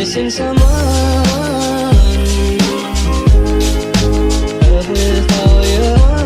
missing someone. Love with all your heart.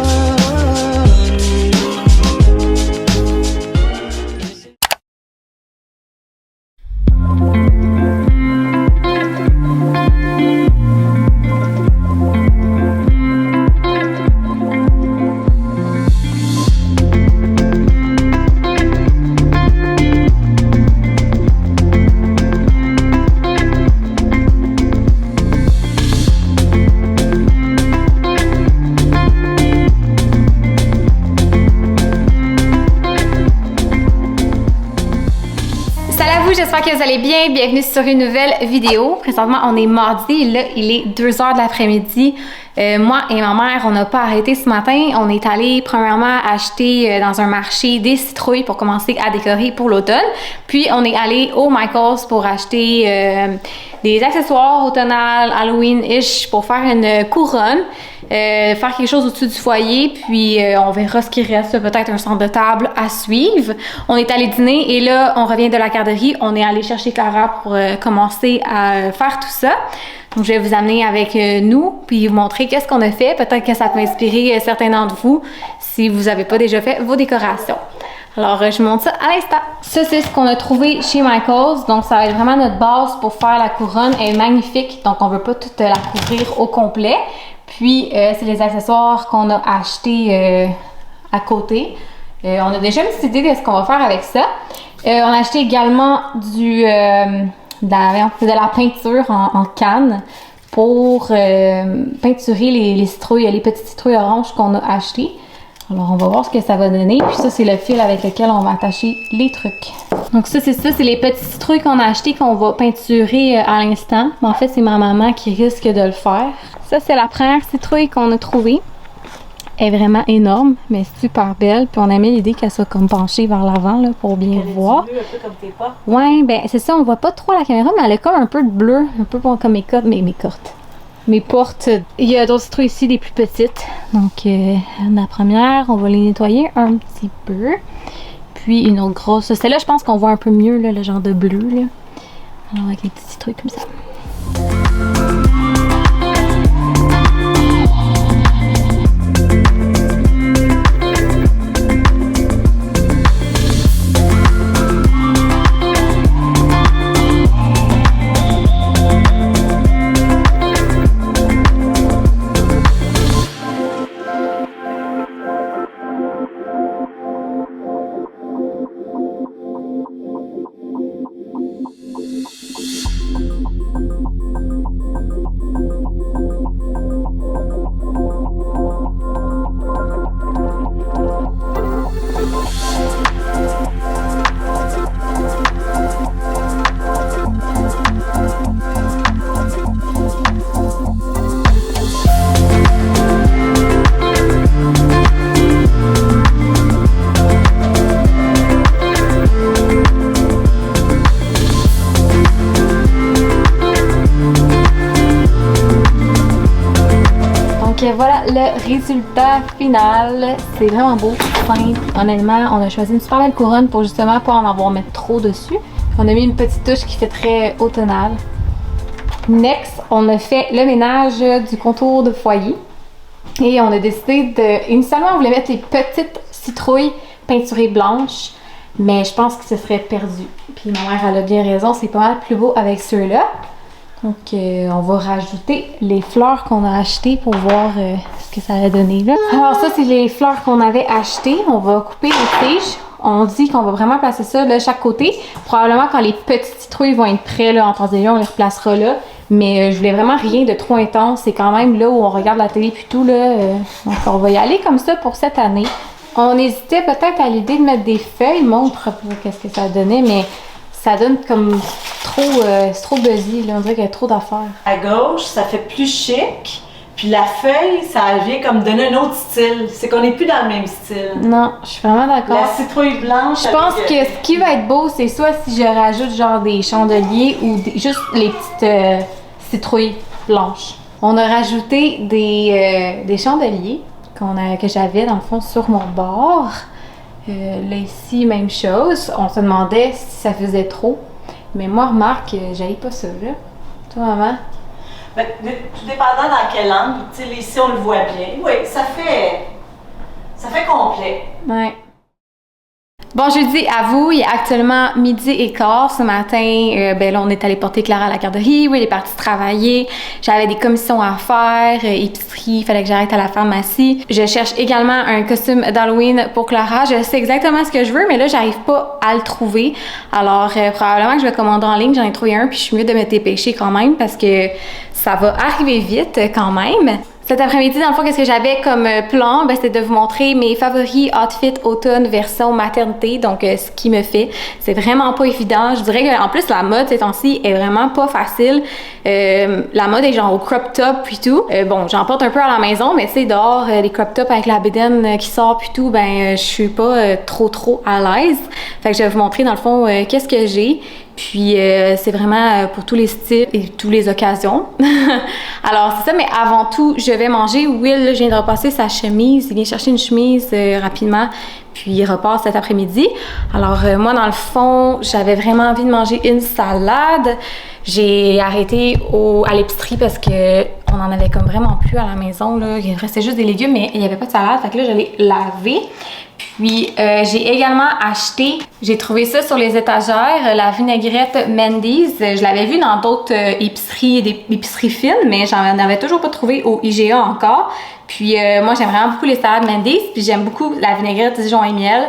J'espère que vous allez bien. Bienvenue sur une nouvelle vidéo. Présentement, on est mardi et là, il est 2h de l'après-midi. Moi et ma mère, on n'a pas arrêté ce matin. On est allé premièrement acheter dans un marché des citrouilles pour commencer à décorer pour l'automne. Puis, on est allé au Michaels pour acheter des accessoires automnales, Halloween-ish, pour faire une couronne. Faire quelque chose au-dessus du foyer, puis on verra ce qui reste, peut-être un centre de table à suivre. On est allé dîner et là, on revient de la garderie. On est allé chercher Clara pour commencer à faire tout ça. Donc, je vais vous amener avec nous, puis vous montrer qu'est-ce qu'on a fait. Peut-être que ça peut inspirer certains d'entre vous si vous n'avez pas déjà fait vos décorations. Alors, je vous montre ça à l'instant. Ça, c'est ce qu'on a trouvé chez Michaels. Donc, ça va être vraiment notre base pour faire la couronne. Elle est magnifique, donc on ne veut pas toute la couvrir au complet. Puis, c'est les accessoires qu'on a achetés à côté. On a déjà une petite idée de ce qu'on va faire avec ça. On a acheté également de la peinture en canne pour peinturer les citrouilles, les petites citrouilles oranges qu'on a achetées. Alors, on va voir ce que ça va donner. Puis ça, c'est le fil avec lequel on va attacher les trucs. Donc ça, c'est les petites citrouilles qu'on a achetées qu'on va peinturer à l'instant. Mais en fait, c'est ma maman qui risque de le faire. Ça, c'est la première citrouille qu'on a trouvée. Elle est vraiment énorme, mais super belle. Puis on a mis l'idée qu'elle soit comme penchée vers l'avant là, pour bien voir. Bleu, un peu comme tes portes. Ouais, ben c'est ça, on voit pas trop à la caméra, mais elle a comme un peu de bleu, un peu comme mes portes. Il y a d'autres citrouilles ici, des plus petites. Donc la première, on va les nettoyer un petit peu. Puis une autre grosse. Celle-là, je pense qu'on voit un peu mieux là, le genre de bleu. Là. Alors avec les petites citrouilles comme ça. Voilà le résultat final. C'est vraiment beau, simple. Honnêtement, on a choisi une super belle couronne pour justement pas en avoir mettre trop dessus. On a mis une petite touche qui fait très automnale. Next, on a fait le ménage du contour de foyer. Et on a décidé de... Initialement, on voulait mettre les petites citrouilles peinturées blanches. Mais je pense que ce serait perdu. Puis ma mère, elle a bien raison, c'est pas mal plus beau avec ceux-là. Donc, on va rajouter les fleurs qu'on a achetées pour voir ce que ça a donné là. Alors ça, c'est les fleurs qu'on avait achetées. On va couper les tiges. On dit qu'on va vraiment placer ça de chaque côté. Probablement quand les petites citrouilles vont être prêts là, en temps et lieu, on les replacera là. Mais je voulais vraiment rien de trop intense. C'est quand même là où on regarde la télé puis tout là. Donc on va y aller comme ça pour cette année. On hésitait peut-être à l'idée de mettre des feuilles. Montre qu'est-ce que ça donnait, mais ça donne comme trop, c'est trop buzzy, là. On dirait qu'il y a trop d'affaires. À gauche, ça fait plus chic. Puis la feuille, ça vient comme donner un autre style. C'est qu'on n'est plus dans le même style. Non, je suis vraiment d'accord. La citrouille blanche. Je pense que ce qui va être beau, c'est soit si je rajoute genre des chandeliers ou juste les petites citrouilles blanches. On a rajouté des chandeliers que j'avais dans le fond sur mon bord. Là ici, même chose. On se demandait si ça faisait trop. Mais moi, remarque, j'haïs pas ça, là. Toi, maman? Ben, tout dépendant dans quel angle, tu sais, ici on le voit bien. Oui, ça fait complet. Ouais. Bon jeudi à vous, il est actuellement 12h15 ce matin. Ben là, on est allé porter Clara à la garderie. Oui, elle est partie travailler. J'avais des commissions à faire, épicerie, il fallait que j'arrête à la pharmacie. Je cherche également un costume d'Halloween pour Clara. Je sais exactement ce que je veux, mais là, j'arrive pas à le trouver. Alors, probablement que je vais commander en ligne. J'en ai trouvé un, puis je suis mieux de me dépêcher quand même parce que ça va arriver vite quand même. Cet après-midi, dans le fond, qu'est-ce que j'avais comme plan? Ben, c'était de vous montrer mes favoris outfits automne version maternité. Donc, ce qui me fait. C'est vraiment pas évident. Je dirais qu'en plus, la mode ces temps-ci est vraiment pas facile. La mode est genre au crop top puis tout. Bon, j'en porte un peu à la maison, mais tu sais, dehors, les crop tops avec la bédaine qui sort puis tout, ben, je suis pas trop à l'aise. Fait que je vais vous montrer, dans le fond, qu'est-ce que j'ai. Puis c'est vraiment pour tous les styles et toutes les occasions. Alors c'est ça, mais avant tout, je vais manger. Will, là, je viens de repasser sa chemise. Il vient chercher une chemise rapidement, puis il repasse cet après-midi. Alors moi, dans le fond, j'avais vraiment envie de manger une salade. J'ai arrêté à l'épicerie parce que on en avait comme vraiment plus à la maison, là. Il restait juste des légumes, mais il n'y avait pas de salade. Fait que là, je l'ai lavé. Puis j'ai également acheté, j'ai trouvé ça sur les étagères, la vinaigrette Mendy's. Je l'avais vue dans d'autres épiceries, des épiceries fines, mais j'en avais toujours pas trouvé au IGA encore. Puis moi, j'aime vraiment beaucoup les salades Mendy's, puis j'aime beaucoup la vinaigrette Dijon et miel.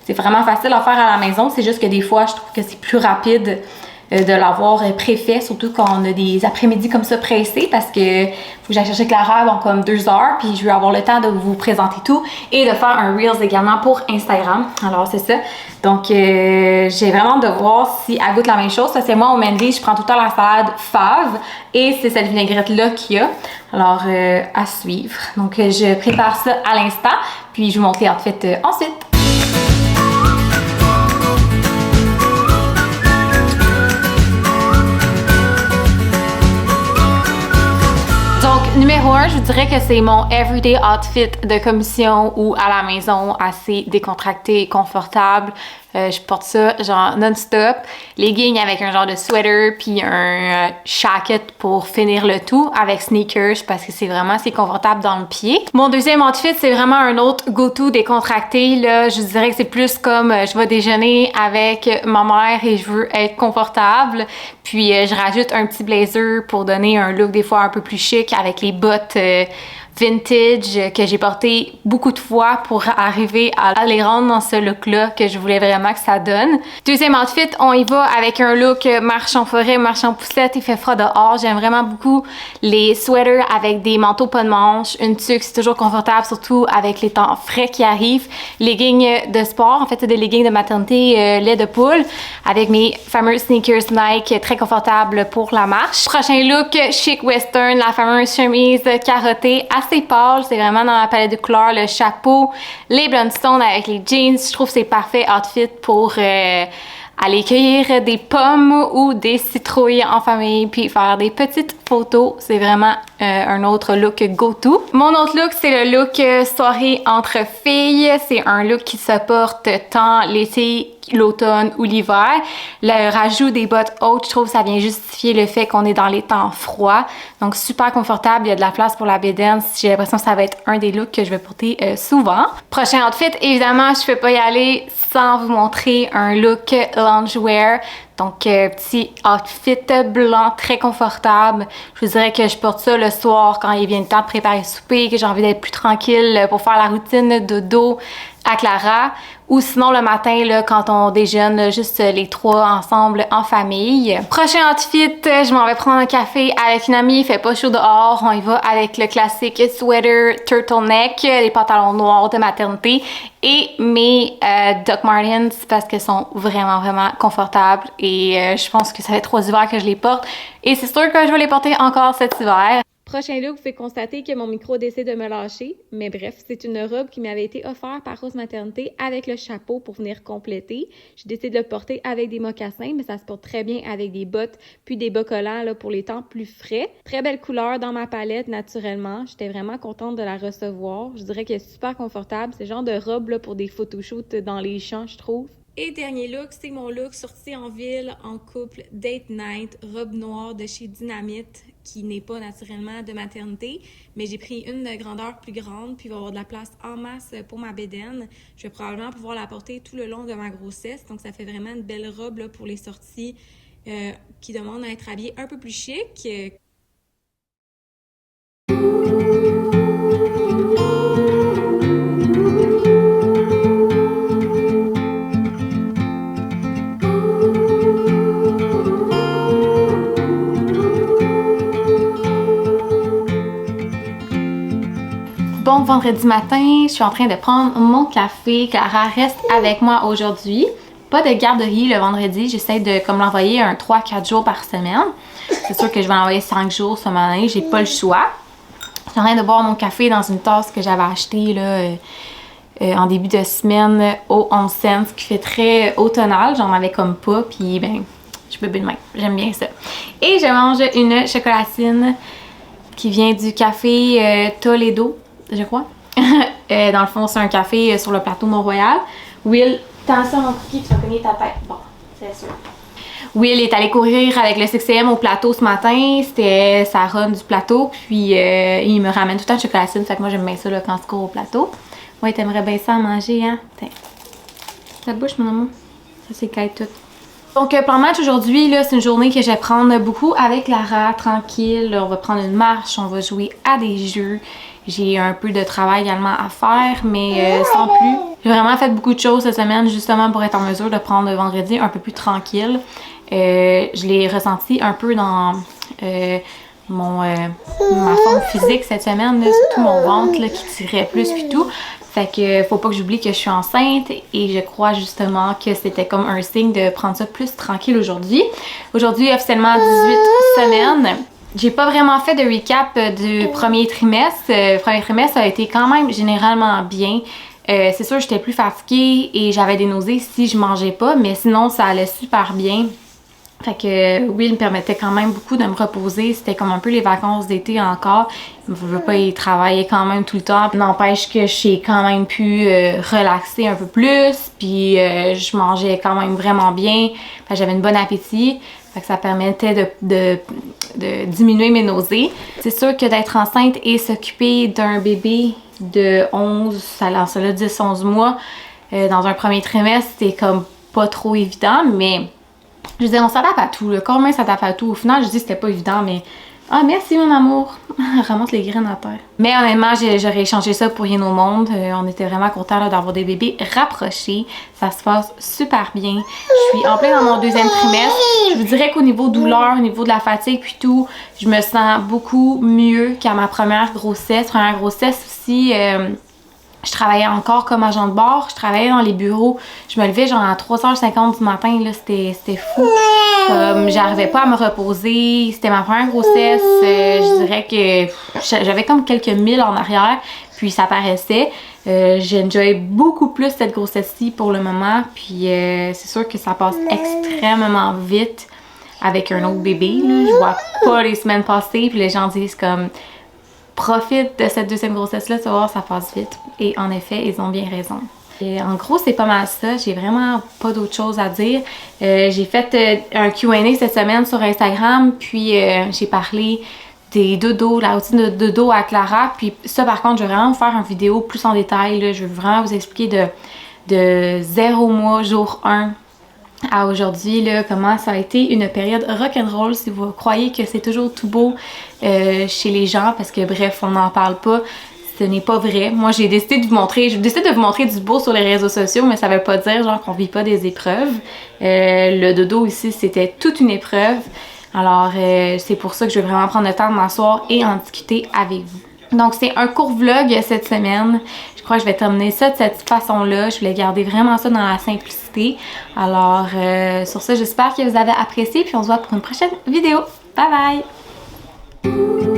C'est vraiment facile à faire à la maison, c'est juste que des fois, je trouve que c'est plus rapide de l'avoir préfet, surtout quand on a des après-midi comme ça pressés, parce que faut que j'aille chercher Clara dans comme 2 heures, puis je veux avoir le temps de vous présenter tout et de faire un Reels également pour Instagram. Alors c'est ça. Donc j'ai vraiment hâte de voir si elle goûte la même chose, parce que moi au Mendy's, je prends tout le temps la salade fave et c'est cette vinaigrette-là qu'il y a. Alors à suivre. Donc je prépare ça à l'instant, puis je vous montre les outfits ensuite. Donc, numéro 1, je vous dirais que c'est mon everyday outfit de commission ou à la maison, assez décontracté et confortable. Je porte ça genre non-stop. Leggings avec un genre de sweater puis un jacket pour finir le tout avec sneakers parce que c'est vraiment assez confortable dans le pied. Mon deuxième outfit, c'est vraiment un autre go-to décontracté. Là, je dirais que c'est plus comme je vais déjeuner avec ma mère et je veux être confortable. Puis je rajoute un petit blazer pour donner un look des fois un peu plus chic avec les bottes vintage que j'ai porté beaucoup de fois pour arriver à les rendre dans ce look-là que je voulais vraiment que ça donne. Deuxième outfit, on y va avec un look marche en forêt, marche en poussette, il fait froid dehors. J'aime vraiment beaucoup les sweaters avec des manteaux pas de manches, une tuque, c'est toujours confortable, surtout avec les temps frais qui arrivent. Leggings de sport, en fait c'est des leggings de maternité lait de poule avec mes fameux sneakers Nike très confortables pour la marche. Prochain look, chic western, la fameuse chemise carottée assez pâle, c'est vraiment dans la palette de couleurs, le chapeau, les blundstones avec les jeans, je trouve que c'est parfait outfit pour aller cueillir des pommes ou des citrouilles en famille puis faire des petites photos. C'est vraiment un autre look go-to. Mon autre look, c'est le look soirée entre filles. C'est un look qui se porte tant l'été, l'automne ou l'hiver. Le rajout des bottes hautes, je trouve que ça vient justifier le fait qu'on est dans les temps froids. Donc super confortable, il y a de la place pour la bédaine. J'ai l'impression que ça va être un des looks que je vais porter souvent. Prochain outfit, évidemment, je ne peux pas y aller sans vous montrer un look loungewear. Donc, petit outfit blanc très confortable. Je vous dirais que je porte ça le soir quand il vient le temps de préparer le souper, que j'ai envie d'être plus tranquille pour faire la routine de dos à Clara. Ou sinon le matin, là, quand on déjeune, là, juste les trois ensemble en famille. Prochain outfit, je m'en vais prendre un café avec une amie. Il fait pas chaud dehors. On y va avec le classique sweater turtleneck, les pantalons noirs de maternité et mes Doc Martens parce qu'elles sont vraiment confortables et je pense que ça fait 3 hivers que je les porte et c'est sûr que je vais les porter encore cet hiver. Prochain look, vous pouvez constater que mon micro décide de me lâcher, mais bref, c'est une robe qui m'avait été offerte par Rose Maternité avec le chapeau pour venir compléter. J'ai décidé de le porter avec des mocassins, mais ça se porte très bien avec des bottes puis des bas collants là, pour les temps plus frais. Très belle couleur dans ma palette, naturellement. J'étais vraiment contente de la recevoir. Je dirais qu'elle est super confortable. C'est le genre de robe là, pour des photoshoots dans les champs, je trouve. Et dernier look, c'est mon look sorti en ville en couple date night, robe noire de chez Dynamite, qui n'est pas naturellement de maternité, mais j'ai pris une de grandeur plus grande, puis il va y avoir de la place en masse pour ma bédaine. Je vais probablement pouvoir la porter tout le long de ma grossesse, donc ça fait vraiment une belle robe là, pour les sorties qui demandent à être habillée un peu plus chic. Bon vendredi matin, je suis en train de prendre mon café. Clara reste avec moi aujourd'hui. Pas de garderie le vendredi, j'essaie de comme l'envoyer un 3-4 jours par semaine. C'est sûr que je vais l'envoyer 5 jours ce matin, j'ai pas le choix. Je suis en train de boire mon café dans une tasse que j'avais achetée là, en début de semaine au 11 cents, qui fait très automnal, j'en avais comme pas, puis ben, je peux bien de même, j'aime bien ça. Et je mange une chocolatine qui vient du café Toledo, je crois. Dans le fond, c'est un café sur le plateau Mont-Royal. Will, attention mon cookie, tu vas cogner ta tête. Bon, c'est sûr. Will est allé courir avec le 6cm au plateau ce matin. C'était sa run du plateau. Puis il me ramène tout le temps de chocolatine. Fait que moi, j'aime bien ça là, quand tu cours au plateau. Ouais, t'aimerais bien ça à manger, hein? Tiens. Ta bouche, mon amour. Ça s'écaille tout. Donc, plan match aujourd'hui, là, c'est une journée que je vais prendre beaucoup avec Lara, tranquille. On va prendre une marche, on va jouer à des jeux. J'ai un peu de travail également à faire, mais sans plus. J'ai vraiment fait beaucoup de choses cette semaine, justement pour être en mesure de prendre le vendredi un peu plus tranquille. Je l'ai ressenti un peu dans ma forme physique cette semaine, là, surtout mon ventre là, qui tirait plus puis tout. Fait que faut pas que j'oublie que je suis enceinte et je crois justement que c'était comme un signe de prendre ça plus tranquille aujourd'hui. Aujourd'hui, officiellement 18 semaines. J'ai pas vraiment fait de recap du premier trimestre. Le premier trimestre a été quand même généralement bien. C'est sûr, j'étais plus fatiguée et j'avais des nausées si je mangeais pas, mais sinon, ça allait super bien. Fait que oui, il me permettait quand même beaucoup de me reposer. C'était comme un peu les vacances d'été encore. Je veux pas y travailler quand même tout le temps. N'empêche que j'ai quand même pu relaxer un peu plus. Puis je mangeais quand même vraiment bien. J'avais un bon appétit. Fait que ça permettait de diminuer mes nausées. C'est sûr que d'être enceinte et s'occuper d'un bébé de 10-11 mois dans un premier trimestre, c'était comme pas trop évident, mais je disais, on s'adapte à tout, le corps humain s'adapte à tout. Au final, je dis c'était pas évident, mais ah, merci mon amour. Ramasse les graines à terre. Mais honnêtement, j'aurais échangé ça pour rien au monde. On était vraiment contents d'avoir des bébés rapprochés. Ça se passe super bien. Je suis en plein dans mon deuxième trimestre. Je vous dirais qu'au niveau douleur, au niveau de la fatigue puis tout, je me sens beaucoup mieux qu'à ma première grossesse. Première grossesse aussi, je travaillais encore comme agent de bord, je travaillais dans les bureaux, je me levais genre à 3h50 du matin, là, c'était fou. J'arrivais pas à me reposer, c'était ma première grossesse, je dirais que j'avais comme quelques milles en arrière, puis ça paraissait. J'enjoye beaucoup plus cette grossesse-ci pour le moment, puis c'est sûr que ça passe extrêmement vite avec un autre bébé, là. Je vois pas les semaines passer, puis les gens disent comme... Profite de cette deuxième grossesse-là, tu vas voir, ça passe vite. Et en effet, ils ont bien raison. Et en gros, c'est pas mal ça. J'ai vraiment pas d'autre chose à dire. J'ai fait un Q&A cette semaine sur Instagram, puis j'ai parlé des dodos, la routine de dodo à Clara. Puis ça, par contre, je vais vraiment vous faire une vidéo plus en détail, là. Je vais vraiment vous expliquer de 0 mois, jour 1 à aujourd'hui, là, comment ça a été une période rock'n'roll, si vous croyez que c'est toujours tout beau chez les gens, parce que bref, on n'en parle pas, ce n'est pas vrai. Moi, j'ai décidé de vous montrer du beau sur les réseaux sociaux, mais ça veut pas dire genre qu'on vit pas des épreuves. Le dodo ici, c'était toute une épreuve. Alors, c'est pour ça que je vais vraiment prendre le temps de m'asseoir et en discuter avec vous. Donc, c'est un court vlog cette semaine. Je crois que je vais terminer ça de cette façon-là. Je voulais garder vraiment ça dans la simplicité. Alors, sur ça, j'espère que vous avez apprécié. Puis on se voit pour une prochaine vidéo. Bye bye!